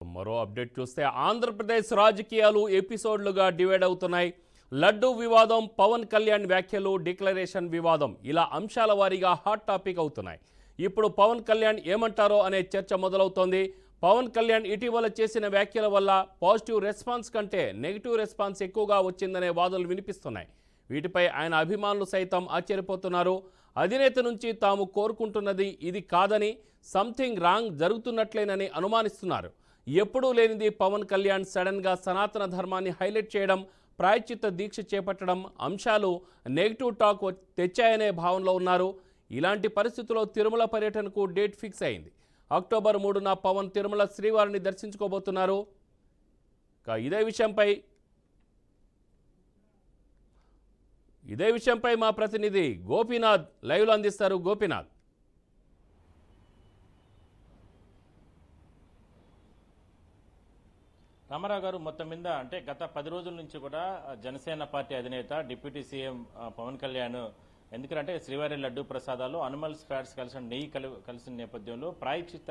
మరో అప్డేట్ చూస్తే ఆంధ్రప్రదేశ్ రాజకీయాలు ఎపిసోడ్లుగా డివైడ్ అవుతున్నాయి. లడ్డూ వివాదం, పవన్ కళ్యాణ్ వ్యాఖ్యలు, డిక్లరేషన్ వివాదం ఇలా అంశాల వారీగా హాట్ టాపిక్ అవుతున్నాయి. ఇప్పుడు పవన్ కళ్యాణ్ ఏమంటారో అనే చర్చ మొదలవుతోంది. పవన్ కళ్యాణ్ ఇటీవల చేసిన వ్యాఖ్యల వల్ల పాజిటివ్ రెస్పాన్స్ కంటే నెగిటివ్ రెస్పాన్స్ ఎక్కువగా వచ్చిందనే వాదనలు వినిపిస్తున్నాయి. వీటిపై ఆయన అభిమానులు సైతం ఆశ్చర్యపోతున్నారు. అధినేత నుంచి తాము కోరుకుంటున్నది ఇది కాదని, సంథింగ్ రాంగ్ జరుగుతున్నట్లేనని అనుమానిస్తున్నారు. ఎప్పుడూ లేనిది పవన్ కళ్యాణ్ సడన్గా సనాతన ధర్మాన్ని హైలైట్ చేయడం, ప్రాయశ్చిత్త దీక్ష చేపట్టడం అంశాలు నెగిటివ్ టాక్ తెచ్చాయనే భావనలో ఉన్నారు. ఇలాంటి పరిస్థితుల్లో తిరుమల పర్యటనకు డేట్ ఫిక్స్ అయింది. అక్టోబర్ 3న పవన్ తిరుమల శ్రీవారిని దర్శించుకోబోతున్నారు. ఇదే విషయంపై మా ప్రతినిధి గోపీనాథ్ లైవ్లో అందిస్తారు. గోపీనాథ్, రామారావు గారు, మొత్తం మీద అంటే గత 10 రోజుల నుంచి కూడా జనసేన పార్టీ అధినేత డిప్యూటీ సీఎం పవన్ కళ్యాణ్ ఎందుకంటే శ్రీవారి లడ్డూ ప్రసాదాలు అనిమల్స్ ఫ్యాట్స్ కలిసిన నెయ్యి కలిసిన నేపథ్యంలో ప్రాయశ్చిత్త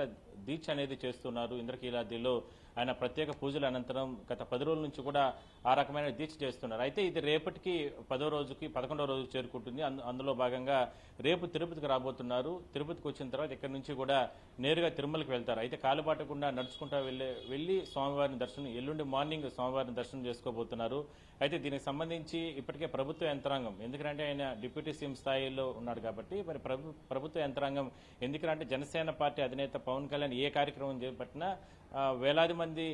దీక్ష అనేది చేస్తున్నారు. ఇంద్రకీలాద్రిలో ఆయన ప్రత్యేక పూజల అనంతరం గత 10 రోజుల నుంచి కూడా ఆ రకమైన దీక్ష చేస్తున్నారు. అయితే ఇది రేపటికి 10వ రోజుకి 11వ రోజుకి చేరుకుంటుంది. అందులో భాగంగా రేపు తిరుపతికి రాబోతున్నారు. తిరుపతికి వచ్చిన తర్వాత ఇక్కడ నుంచి కూడా నేరుగా తిరుమలకి వెళ్తారు. అయితే కాలుబాటకుండా నడుచుకుంటూ వెళ్ళి స్వామివారిని దర్శనం, ఎల్లుండి మార్నింగ్ స్వామివారిని దర్శనం చేసుకోబోతున్నారు. అయితే దీనికి సంబంధించి ఇప్పటికే ప్రభుత్వ యంత్రాంగం, ఎందుకంటే ఆయన డిప్యూటీ సీఎం స్థాయిలో ఉన్నాడు కాబట్టి మరి ప్రభుత్వ యంత్రాంగం, ఎందుకంటే జనసేన పార్టీ అధినేత పవన్ కళ్యాణ్ ఏ కార్యక్రమం చేపట్టినా వేలాది మంది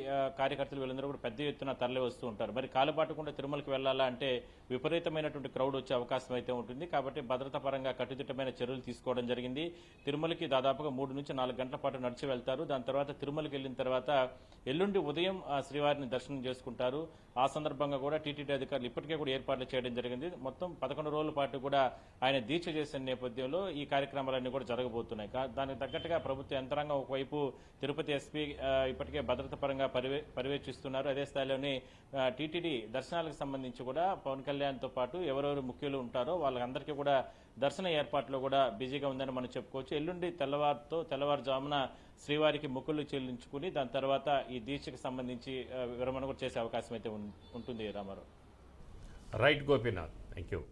కార్యకర్తలు వీళ్ళందరూ కూడా పెద్ద ఎత్తున తరలి వస్తూ ఉంటారు. మరి కాలుబాటకుండా తిరుమలకి వెళ్లాలా అంటే విపరీతమైనటువంటి క్రౌడ్ వచ్చే అవకాశం అయితే ఉంటుంది. కాబట్టి భద్రతా పరంగా కట్టుదిట్టమైన చర్యలు తీసుకోవడం జరిగింది. తిరుమలకి దాదాపుగా 3 నుంచి 4 గంటల పాటు నడిచి వెళ్తారు. దాని తర్వాత తిరుమలకి వెళ్ళిన తర్వాత ఎల్లుండి ఉదయం శ్రీవారిని దర్శనం చేసుకుంటారు. ఆ సందర్భంగా కూడా టీటీడీ అధికారులు ఇప్పటికే కూడా ఏర్పాట్లు చేయడం జరిగింది. మొత్తం 11 రోజుల పాటు కూడా ఆయన దీక్ష చేసిన నేపథ్యంలో ఈ కార్యక్రమాలన్నీ కూడా జరగబోతున్నాయి. దానికి తగ్గట్టుగా ప్రభుత్వ యంత్రాంగం ఒకవైపు తిరుపతి ఎస్పీ ఇప్పటికే భద్రత పరంగా పర్యవేక్షిస్తున్నారు. అదే స్థాయిలోనే టీటీడీ దర్శనాలకు సంబంధించి కూడా పవన్ కళ్యాణ్తో పాటు ఎవరెవరు ముఖ్యులు ఉంటారో వాళ్ళందరికీ కూడా దర్శన ఏర్పాట్లో కూడా బిజీగా ఉందని మనం చెప్పుకోవచ్చు. ఎల్లుండి తెల్లవారుజామున శ్రీవారికి మొక్కులు చెల్లించుకుని దాని తర్వాత ఈ దీక్షకు సంబంధించి విరమణ కూడా చేసే అవకాశం అయితే ఉంటుంది. Ramarao. Right Gopinath, thank you.